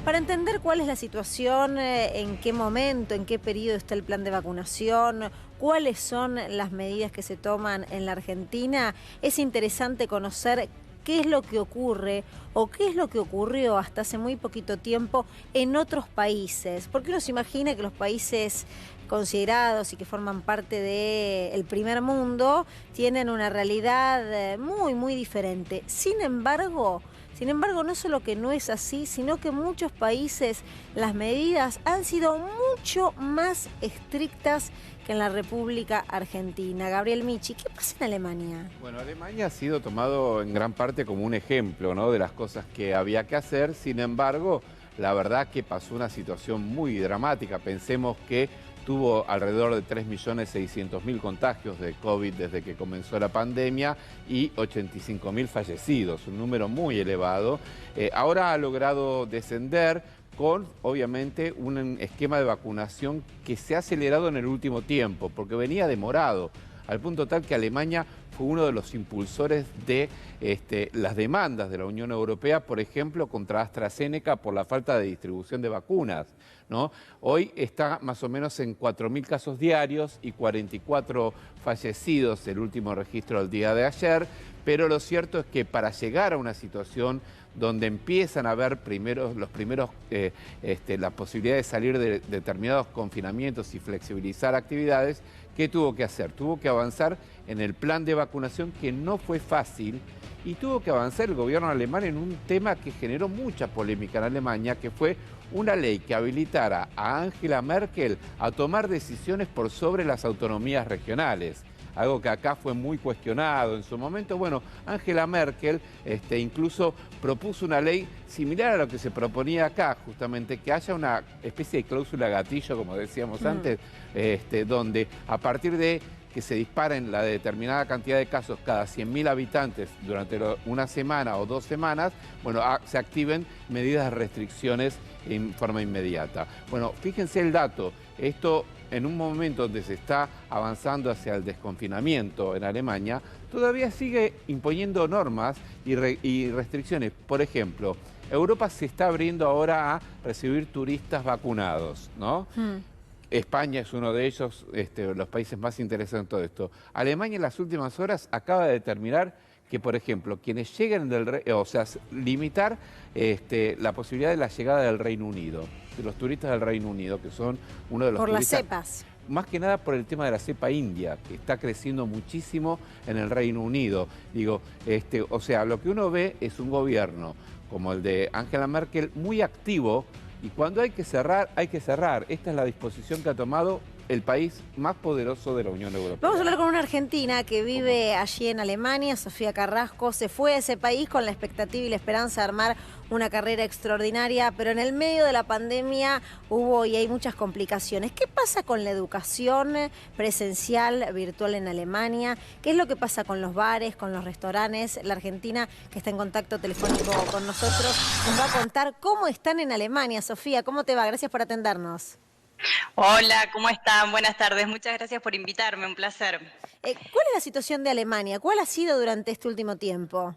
Para entender cuál es la situación, en qué momento, en qué periodo está el plan de vacunación, cuáles son las medidas que se toman en la Argentina, es interesante conocer qué es lo que ocurre o qué es lo que ocurrió hasta hace muy poquito tiempo en otros países. Porque uno se imagina que los países considerados y que forman parte del primer mundo tienen una realidad muy diferente. Sin embargo, no solo que no es así, sino que en muchos países las medidas han sido mucho más estrictas que en la República Argentina. Gabriel Michi, ¿qué pasa en Alemania? Bueno, Alemania ha sido tomado en gran parte como un ejemplo, ¿no?, de las cosas que había que hacer. Sin embargo, la verdad que pasó una situación muy dramática. Pensemos que tuvo alrededor de 3.600.000 contagios de COVID desde que comenzó la pandemia y 85.000 fallecidos, un número muy elevado. Ahora ha logrado descender con, obviamente, un esquema de vacunación que se ha acelerado en el último tiempo, porque venía demorado, al punto tal que Alemania fue uno de los impulsores de las demandas de la Unión Europea, por ejemplo, contra AstraZeneca por la falta de distribución de vacunas, ¿no? Hoy está más o menos en 4.000 casos diarios y 44 fallecidos, el último registro del día de ayer, pero lo cierto es que para llegar a una situación donde empiezan a haber la posibilidad de salir de determinados confinamientos y flexibilizar actividades, ¿qué tuvo que hacer? Tuvo que avanzar en el plan de vacunación, que no fue fácil, y tuvo que avanzar el gobierno alemán en un tema que generó mucha polémica en Alemania, que fue una ley que habilitara a Angela Merkel a tomar decisiones por sobre las autonomías regionales. Algo que acá fue muy cuestionado en su momento. Bueno, Angela Merkel incluso propuso una ley similar a lo que se proponía acá, justamente, que haya una especie de cláusula gatillo, como decíamos antes, donde a partir de que se disparen la determinada cantidad de casos cada 100.000 habitantes durante una semana o 2 semanas, bueno, se activen medidas de restricciones en forma inmediata. Bueno, fíjense el dato, esto en un momento donde se está avanzando hacia el desconfinamiento en Alemania, todavía sigue imponiendo normas y restricciones. Por ejemplo, Europa se está abriendo ahora a recibir turistas vacunados, ¿no? Mm. España es uno de ellos, los países más interesados en todo esto. Alemania en las últimas horas acaba de determinar que, por ejemplo, quienes lleguen o sea, limitar la posibilidad de la llegada del Reino Unido, de los turistas del Reino Unido, que son uno de los Por las turistas, cepas. más que nada por el tema de la cepa india, que está creciendo muchísimo en el Reino Unido. Digo, o sea, lo que uno ve es un gobierno como el de Angela Merkel muy activo, y cuando hay que cerrar, hay que cerrar. Esta es la disposición que ha tomado el país más poderoso de la Unión Vamos a Europea. hablar con una argentina que ¿Cómo no? vive allí en Alemania, Sofía Carrasco. Se fue a ese país con la expectativa y la esperanza de armar una carrera extraordinaria, pero en el medio de la pandemia hubo y hay muchas complicaciones. ¿Qué pasa con la educación presencial, virtual en Alemania? ¿Qué es lo que pasa con los bares, con los restaurantes? La argentina, que está en contacto telefónico con nosotros, nos va a contar cómo están en Alemania. Sofía, ¿cómo te va? Gracias por atendernos. Hola, ¿cómo están? Buenas tardes. Muchas gracias por invitarme, un placer. ¿Cuál es la situación de Alemania? ¿Cuál ha sido durante este último tiempo?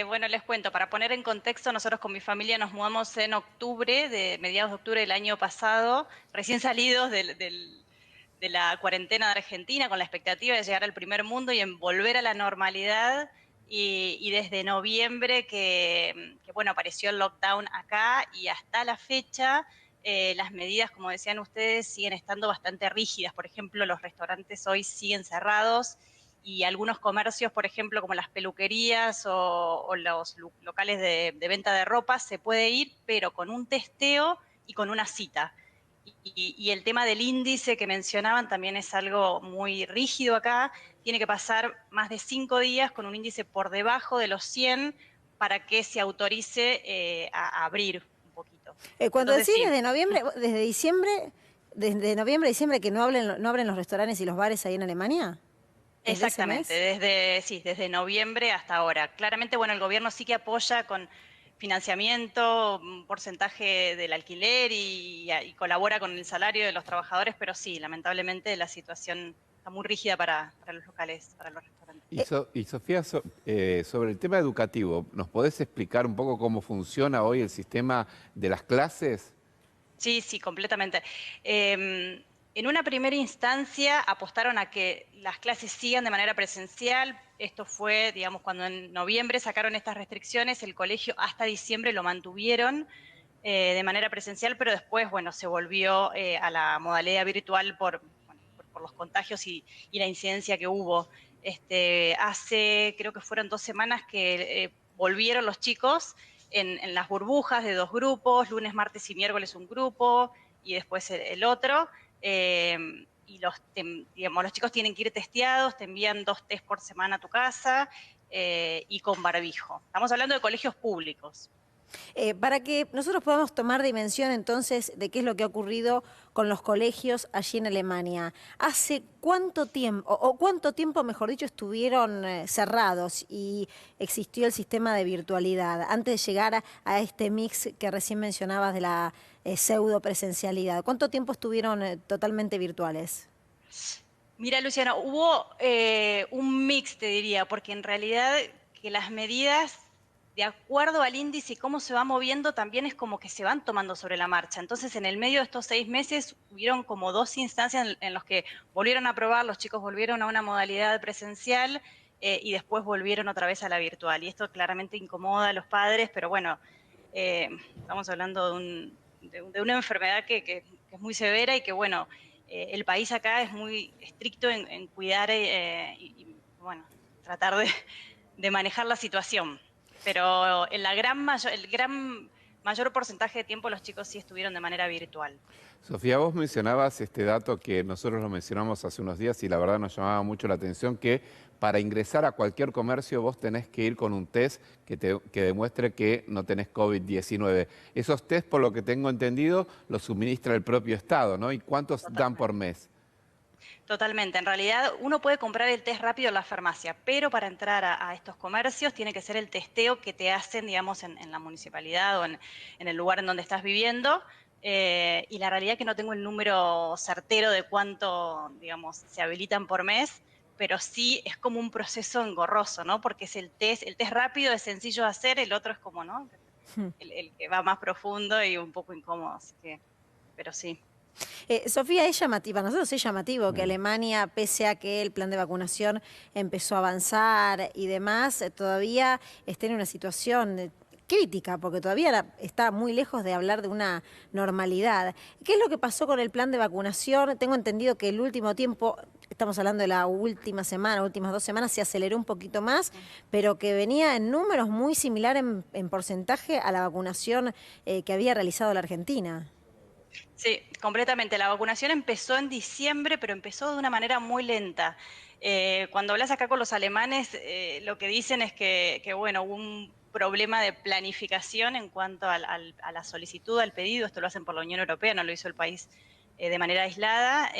Bueno, les cuento, para poner en contexto, nosotros con mi familia nos mudamos en octubre, mediados de octubre del año pasado, recién salidos de la cuarentena de Argentina, con la expectativa de llegar al primer mundo y en volver a la normalidad. Y desde noviembre bueno, apareció el lockdown acá y hasta la fecha las medidas, como decían ustedes, siguen estando bastante rígidas. Por ejemplo, los restaurantes hoy siguen cerrados y algunos comercios, por ejemplo, como las peluquerías o los locales de venta de ropa, se puede ir, pero con un testeo y con una cita. Y el tema del índice que mencionaban también es algo muy rígido acá. Tiene que pasar más de 5 días con un índice por debajo de los 100 para que se autorice a abrir un poquito. Cuando Entonces, decís sí. desde noviembre, desde noviembre a diciembre que no abren los restaurantes y los bares ahí en Alemania, ¿desde ese Exactamente, mes? desde noviembre hasta ahora. Claramente, bueno, el gobierno sí que apoya con financiamiento, un porcentaje del alquiler y colabora con el salario de los trabajadores, pero sí, lamentablemente la situación está muy rígida para los locales, para los restaurantes. Y Sofía, sobre el tema educativo, ¿nos podés explicar un poco cómo funciona hoy el sistema de las clases? Sí, sí, completamente. En una primera instancia apostaron a que las clases sigan de manera presencial. Esto fue, digamos, cuando en noviembre sacaron estas restricciones, el colegio hasta diciembre lo mantuvieron de manera presencial, pero después, bueno, se volvió a la modalidad virtual por los contagios y la incidencia que hubo. Hace, creo que fueron 2 semanas que volvieron los chicos en las burbujas de 2 grupos, lunes, martes y miércoles un grupo y después el otro. eh, y digamos, los chicos tienen que ir testeados, te envían 2 test por semana a tu casa y con barbijo. Estamos hablando de colegios públicos. Para que nosotros podamos tomar dimensión entonces de qué es lo que ha ocurrido con los colegios allí en Alemania. ¿Hace cuánto tiempo, o cuánto tiempo, mejor dicho, estuvieron cerrados y existió el sistema de virtualidad antes de llegar a este mix que recién mencionabas de la pseudo presencialidad? ¿Cuánto tiempo estuvieron totalmente virtuales? Mira, Luciana, hubo un mix, te diría, porque en realidad que las medidas, de acuerdo al índice y cómo se va moviendo, también es como que se van tomando sobre la marcha. Entonces, en el medio de estos 6 meses, hubieron como 2 instancias en las que volvieron a probar, los chicos volvieron a una modalidad presencial y después volvieron otra vez a la virtual. Y esto claramente incomoda a los padres, pero bueno, estamos hablando de una enfermedad que es muy severa y que, bueno, el país acá es muy estricto en cuidar bueno, tratar de manejar la situación. Pero en el gran mayor porcentaje de tiempo los chicos sí estuvieron de manera virtual. Sofía, vos mencionabas este dato que nosotros lo mencionamos hace unos días y la verdad nos llamaba mucho la atención que para ingresar a cualquier comercio vos tenés que ir con un test que demuestre que no tenés COVID-19. Esos test, por lo que tengo entendido, los suministra el propio Estado, ¿no? ¿Y cuántos dan por Totalmente. mes? Totalmente. En realidad uno puede comprar el test rápido en la farmacia, pero para entrar a estos comercios tiene que ser el testeo que te hacen, digamos, en la municipalidad o en el lugar en donde estás viviendo. Y la realidad es que no tengo el número certero de cuánto, digamos, se habilitan por mes, pero sí es como un proceso engorroso, ¿no? Porque es el test rápido es sencillo de hacer, el otro es como, ¿no? El que va más profundo y un poco incómodo, así que, pero sí. Sofía, es llamativa, nosotros es llamativo que Mm. Alemania, pese a que el plan de vacunación empezó a avanzar y demás, todavía está en una situación crítica, porque todavía está muy lejos de hablar de una normalidad. ¿Qué es lo que pasó con el plan de vacunación? Tengo entendido que el último tiempo, estamos hablando de la última semana, últimas 2 semanas, se aceleró un poquito más, pero que venía en números muy similares en porcentaje a la vacunación que había realizado la Argentina. Sí, completamente. La vacunación empezó en diciembre, pero empezó de una manera muy lenta. Cuando hablas acá con los alemanes, lo que dicen es bueno, hubo un problema de planificación en cuanto a la solicitud, al pedido. Esto lo hacen por la Unión Europea, no lo hizo el país de manera aislada.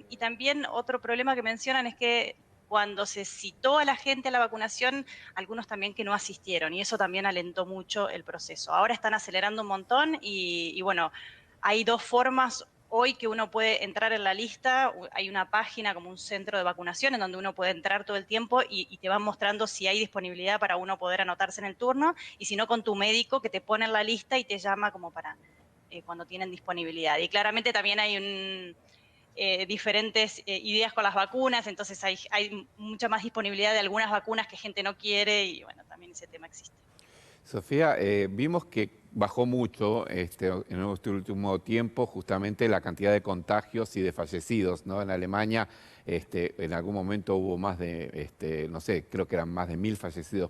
Y también otro problema que mencionan es que cuando se citó a la gente a la vacunación, algunos también que no asistieron, y eso también alentó mucho el proceso. Ahora están acelerando un montón y bueno, hay 2 formas hoy que uno puede entrar en la lista. Hay una página como un centro de vacunación en donde uno puede entrar todo el tiempo y te van mostrando si hay disponibilidad para uno poder anotarse en el turno, y si no, con tu médico que te pone en la lista y te llama como para cuando tienen disponibilidad. Y claramente también hay diferentes ideas con las vacunas, entonces hay mucha más disponibilidad de algunas vacunas que gente no quiere y bueno, también ese tema existe. Sofía, vimos que bajó mucho en este último tiempo justamente la cantidad de contagios y de fallecidos, ¿no? En Alemania en algún momento hubo más de, no sé, creo que eran más de 1000 fallecidos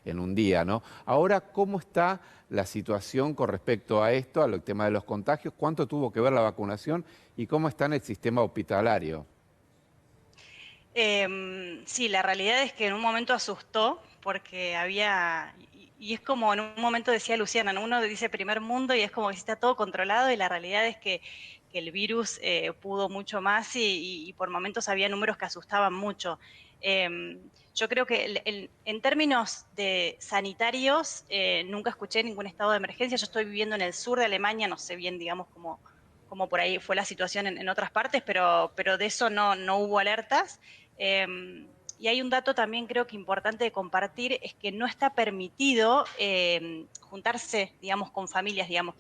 en un día, ¿no? Ahora, ¿cómo está la situación con respecto a esto, al tema de los contagios? ¿Cuánto tuvo que ver la vacunación y cómo está en el sistema hospitalario? Sí, la realidad es que en un momento asustó porque y es como en un momento decía Luciana, ¿no? Uno dice primer mundo y es como que está todo controlado, y la realidad es que el virus pudo mucho más y por momentos había números que asustaban mucho. Yo creo que en términos de sanitarios nunca escuché ningún estado de emergencia. Yo estoy viviendo en el sur de Alemania, no sé bien, digamos, cómo por ahí fue la situación en otras partes, pero de eso no hubo alertas. Eh, Y hay un dato también creo que importante de compartir, es que no está permitido juntarse, digamos, con familias, digamos.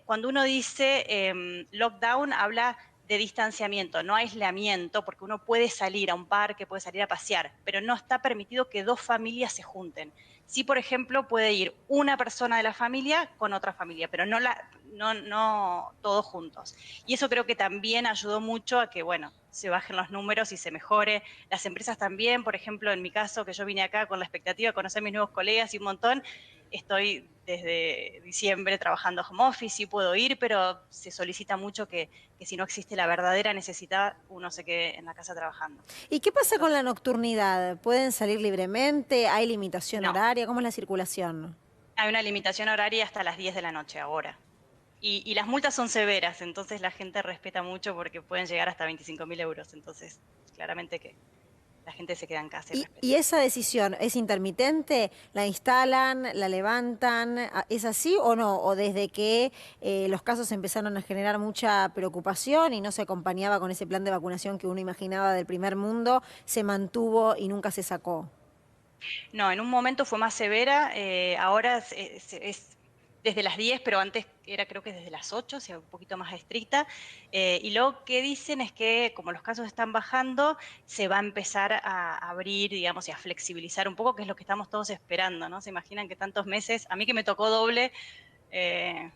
Cuando uno dice lockdown, habla de distanciamiento, no aislamiento, porque uno puede salir a un parque, puede salir a pasear, pero no está permitido que dos familias se junten. Sí, por ejemplo, puede ir una persona de la familia con otra familia, pero no todos juntos. Y eso creo que también ayudó mucho a que, bueno, se bajen los números y se mejore. Las empresas también, por ejemplo, en mi caso, que yo vine acá con la expectativa de conocer a mis nuevos colegas y un montón, estoy desde diciembre trabajando home office, sí puedo ir, pero se solicita mucho que si no existe la verdadera necesidad, uno se quede en la casa trabajando. ¿Y qué pasa con la nocturnidad? ¿Pueden salir libremente? ¿Hay limitación No, horaria? ¿Cómo es la circulación? hay una limitación horaria hasta las 10 de la noche ahora. Y las multas son severas, entonces la gente respeta mucho porque pueden llegar hasta 25.000 euros. Entonces, claramente que la gente se queda en casa y respeta. ¿Y esa decisión es intermitente? ¿La instalan, la levantan? ¿Es así o no? ¿O desde que los casos empezaron a generar mucha preocupación y no se acompañaba con ese plan de vacunación que uno imaginaba del primer mundo, se mantuvo y nunca se sacó? No, en un momento fue más severa, ahora es desde las 10, pero antes era creo que desde las 8, o sea, un poquito más estricta. Y lo que dicen es que como los casos están bajando, se va a empezar a abrir, digamos, y a flexibilizar un poco, que es lo que estamos todos esperando, ¿no? Se imaginan que tantos meses, a mí que me tocó doble, eh,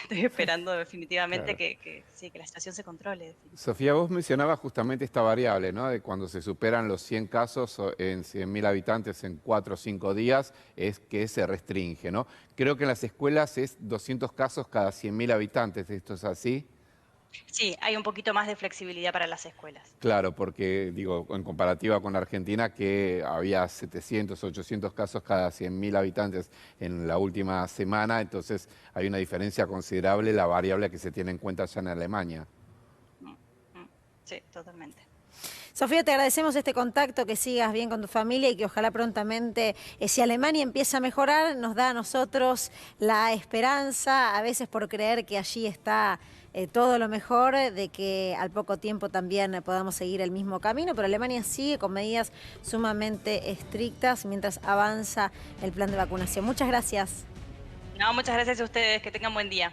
estoy esperando definitivamente Claro. que la situación se controle. Sofía, vos mencionabas justamente esta variable, ¿no? De cuando se superan los 100 casos en 100.000 habitantes en 4 o 5 días, es que se restringe, ¿no? Creo que en las escuelas es 200 casos cada 100.000 habitantes, ¿esto es así? Sí, hay un poquito más de flexibilidad para las escuelas. Claro, porque digo, en comparativa con Argentina, que había 700, 800 casos cada 100.000 habitantes en la última semana, entonces hay una diferencia considerable, la variable que se tiene en cuenta ya en Alemania. Mm, sí, totalmente. Sofía, te agradecemos este contacto, que sigas bien con tu familia y que ojalá prontamente, si Alemania empieza a mejorar, nos da a nosotros la esperanza, a veces por creer que allí está todo lo mejor, de que al poco tiempo también podamos seguir el mismo camino, pero Alemania sigue con medidas sumamente estrictas mientras avanza el plan de vacunación. Muchas gracias. No, muchas gracias a ustedes, que tengan buen día.